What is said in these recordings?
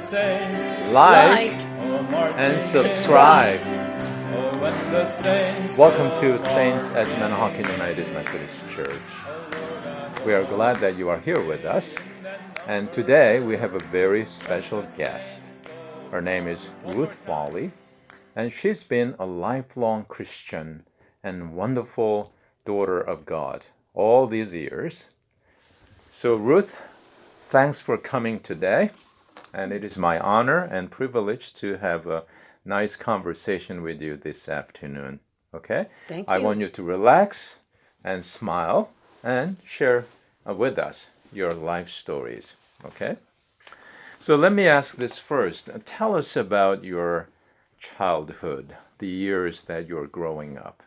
like, and subscribe. Welcome to Saints at Manahawkin United Methodist Church. We are glad that you are here with us. And today we have a very special guest. Her name is Ruth Farley, and she's been a lifelong Christian and wonderful daughter of God all these years. So Ruth, thanks for coming today. And it is my honor and privilege to have a nice conversation with you this afternoon. Okay? Thank you. I want you to relax and smile and share with us your life stories. Okay? So let me ask this first. Tell us about your childhood, the years that you're growing up.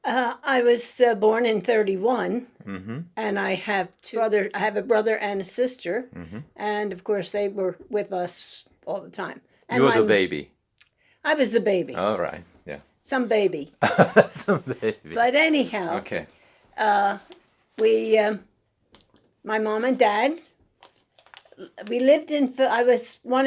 I was born in 31, and I have I have a brother and a sister, and of course they were with us all the time. And You're the baby. I was the baby. All right. Yeah. Some baby. Some baby. But anyhow, Okay. we, my mom and dad, we lived in, I was born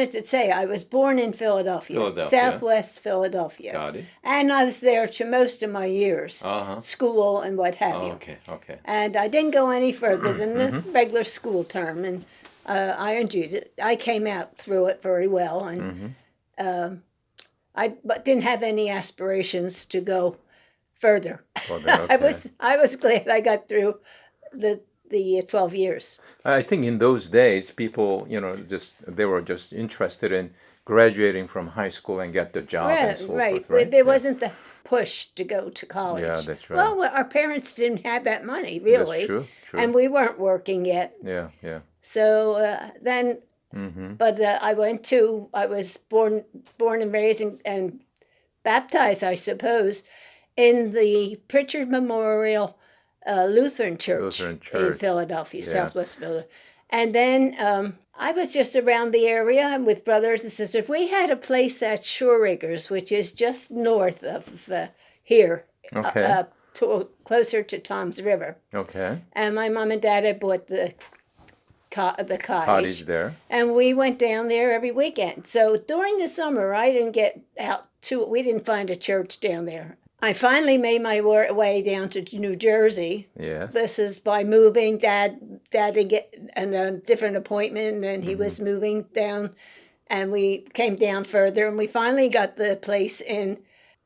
in Philadelphia. Southwest Philadelphia. Got it. And I was there to most of my years, Uh-huh. school and what have you. Okay. And I didn't go any further than the regular school term, and I enjoyed it. I came out through it very well, and but didn't have any aspirations to go further. Okay. I was glad I got through the 12 years. I think in those days, people, they were just interested in graduating from high school and get the job and so forth, right? There wasn't the push to go to college. Yeah, that's right. Well, our parents didn't have that money, really. That's true. And we weren't working yet. Yeah. So then, but I was born and raised and baptized, I suppose, in the Pritchard Memorial Lutheran Church in Philadelphia, Southwest Philadelphia. And then I was just around the area with brothers and sisters. We had a place at Shoreacres, which is just north of here, closer to Tom's River. Okay. And my mom and dad had bought the cottage there. And we went down there every weekend. So during the summer, I didn't get out we didn't find a church down there. I finally made my way down to New Jersey. Yes. This is by moving. Dad did get a different appointment, and he was moving down, and we came down further, and we finally got the place in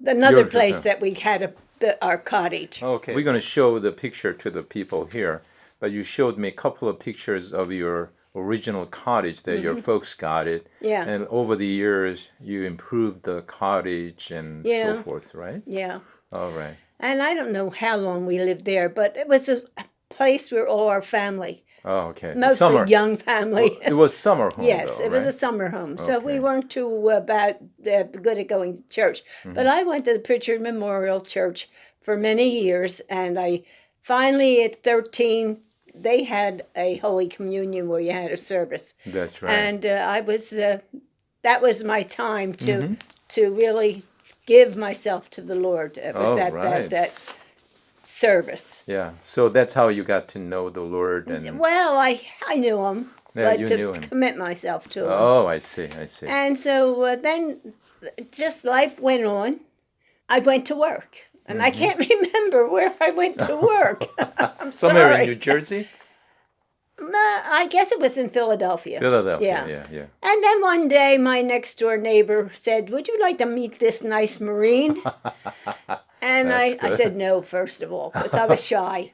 another place that we had our cottage. Okay. We're going to show the picture to the people here, but you showed me a couple of pictures of your original cottage that your folks got it. Yeah. And over the years, you improved the cottage and so forth, right? Yeah. All right. And I don't know how long we lived there, but it was a place where all our family. Oh, okay. Mostly young family. Well, it was summer home. Yes, though, it right? was a summer home. So we weren't too good at going to church. But I went to the Pritchard Memorial Church for many years, and I finally at 13, they had a Holy Communion where you had a service. That's right. And that was my time to really give myself to the Lord with that service. Yeah, so that's how you got to know the Lord. And well, I knew him, but knew him. Commit myself to him. Oh, I see. And so then just life went on. I went to work. And I can't remember where I went to work. I'm Somewhere sorry. in New Jersey? I guess it was in Philadelphia. Yeah. And then one day my next door neighbor said, "Would you like to meet this nice Marine?" And I said no, first of all, because I was shy.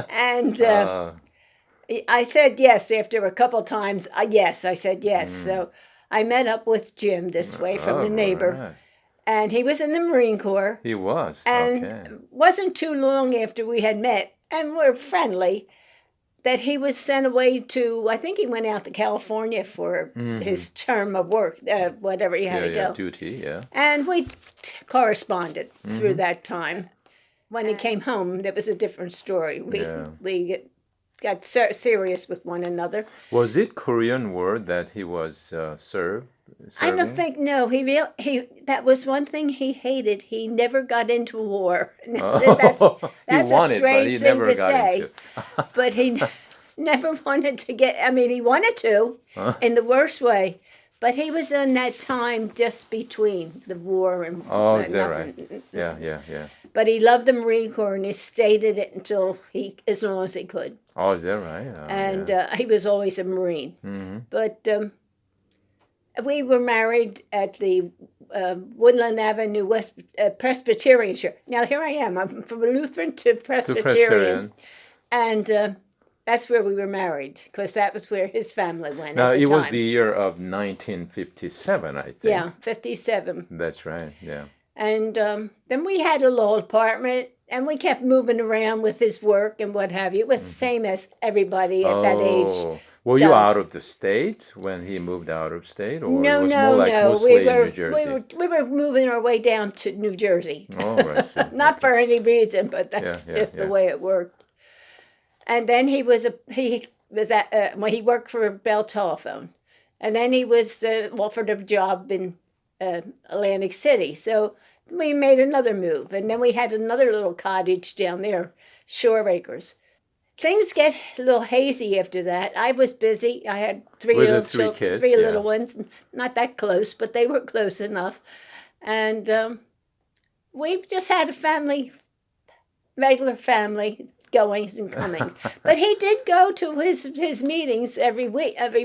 And I said yes after a couple times. I said yes. So I met up with Jim this way from the neighbor. Right. And he was in the Marine Corps. He was. And wasn't too long after we had met, and were friendly, that he was sent away to, I think he went out to California for his term of work, whatever he had to go. Duty, yeah. And we corresponded through that time. When he came home, that was a different story. We got serious with one another. Was it Korean War that he was serving? I don't think, no. He that was one thing he hated. He never got into war. That's he wanted, a strange but he thing never to got say. into. But never wanted to get, I mean, he wanted to in the worst way, but he was in that time just between the war and Oh, is that right? Yeah. But he loved the Marine Corps, and he stayed at it until as long as he could. Oh, is that right? Oh, And yeah. he was always a Marine. Mm-hmm. But we were married at the Woodland Avenue West Presbyterian Church. Now here I am. I'm from Lutheran to Presbyterian. And that's where we were married, because that was where his family went. Now, at the it was time. the year of 1957, I think. Yeah, 57. That's right, yeah. And then we had a little apartment, and we kept moving around with his work and what have you. It was the same as everybody at that age. Were you does. out of the state when he moved out of state? Or No, it was no, more like no. mostly in New Jersey? We were moving our way down to New Jersey. Oh, I see. Not for any reason, but that's just the way it worked. And then he worked for Bell Telephone, and then he was offered a job in Atlantic City. So we made another move, and then we had another little cottage down there, Shore Acres. Things get a little hazy after that. I was busy. I had three little ones, not that close, but they were close enough. And we just had a regular family goings and comings. But he did go to his meetings every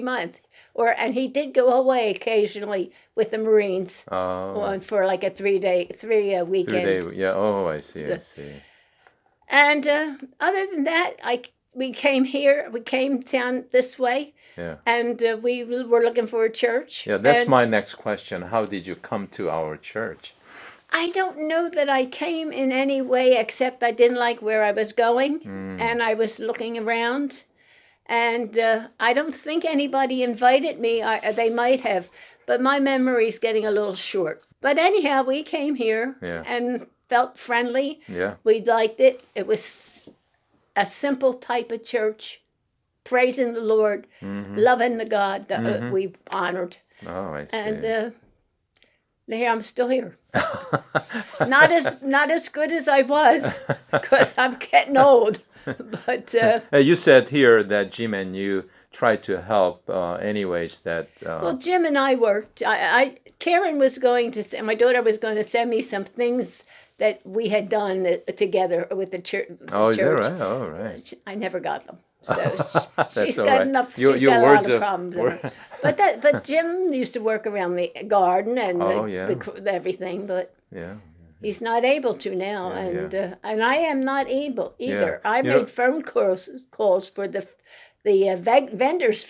month, and he did go away occasionally with the Marines for like a 3 weekend. 3 day, yeah. Oh, I see. And other than that, we came here. We came down this way. Yeah. And we were looking for a church. Yeah, that's my next question. How did you come to our church? I don't know that I came in any way, except I didn't like where I was going, and I was looking around. And I don't think anybody invited me. They might have, but my memory's getting a little short. But anyhow, we came here and felt friendly. Yeah. We liked it. It was a simple type of church, praising the Lord, loving the God that we honored. Oh, I see. And here I'm still here. Not as good as I was, because I'm getting old. But you said here that Jim and you tried to help anyways that... Well, Jim and I worked. Karen was going to... My daughter was going to send me some things that we had done together with the church. Oh, is that right? Oh, right. I never got them. So she's got right. enough. Your she's got words a lot of problems. But Jim used to work around the garden and everything. But he's not able to now, and I am not able either. I made phone calls for the vendors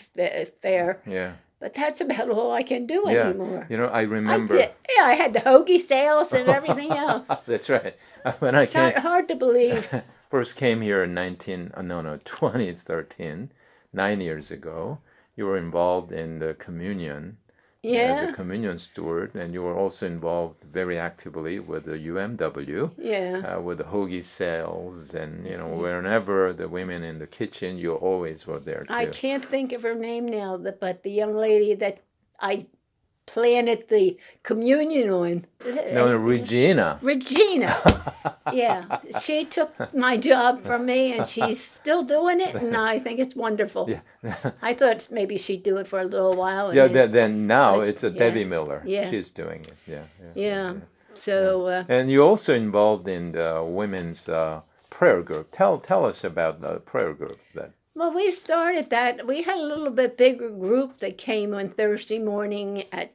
fair. Yeah. But that's about all I can do anymore. You know, I remember. I had the hoagie sales and everything else. That's right. When I came, hard to believe. First came here in 2013, 9 years ago. You were involved in the communion as a communion steward, and you were also involved very actively with the UMW, with the hoagie sales, and whenever the women in the kitchen, you always were there too. I can't think of her name now, but the young lady that I planted the communion on. No, Regina. Yeah, she took my job from me, and she's still doing it, and I think it's wonderful. Yeah. I thought maybe she'd do it for a little while. And then now it's a Debbie Miller. Yeah. She's doing it. Yeah. So. And you're also involved in the women's prayer group. Tell us about the prayer group then. Well, we started that. We had a little bit bigger group that came on Thursday morning at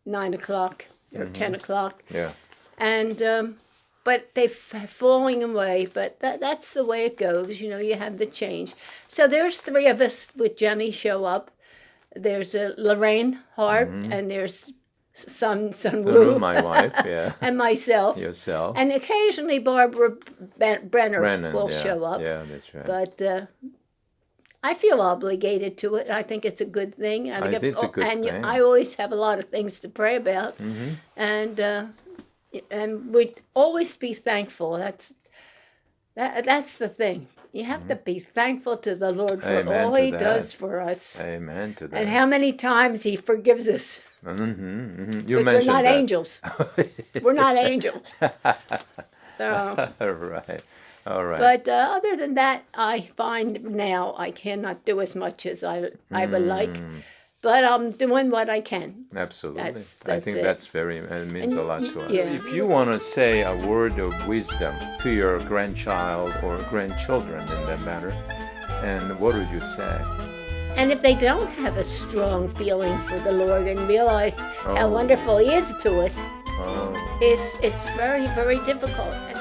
9 o'clock or 10 o'clock. Yeah. And but they're falling away. But that's the way it goes. You have the change. So there's 3 of us with Jenny show up. There's Lorraine Hart, and there's son Ruth, my wife, and myself, yourself, and occasionally Barbara Brennan will show up. Yeah, that's right. But I feel obligated to it. I think it's a good thing. I think it's a good thing. I always have a lot of things to pray about, and we always be thankful. That's the thing. You have to be thankful to the Lord for all He does for us. Amen to that. And how many times He forgives us. You mentioned we're not that. angels. We're not angels. So. Right. All right. But other than that, I find now I cannot do as much as I would like. But I'm doing what I can. Absolutely. That's I think it. that's it means a lot to us. yeah. If you want to say a word of wisdom to your grandchild or grandchildren in that matter, and what would you say? And if they don't have a strong feeling for the Lord and realize how Oh. wonderful He is to us, Oh. it's very, very difficult. And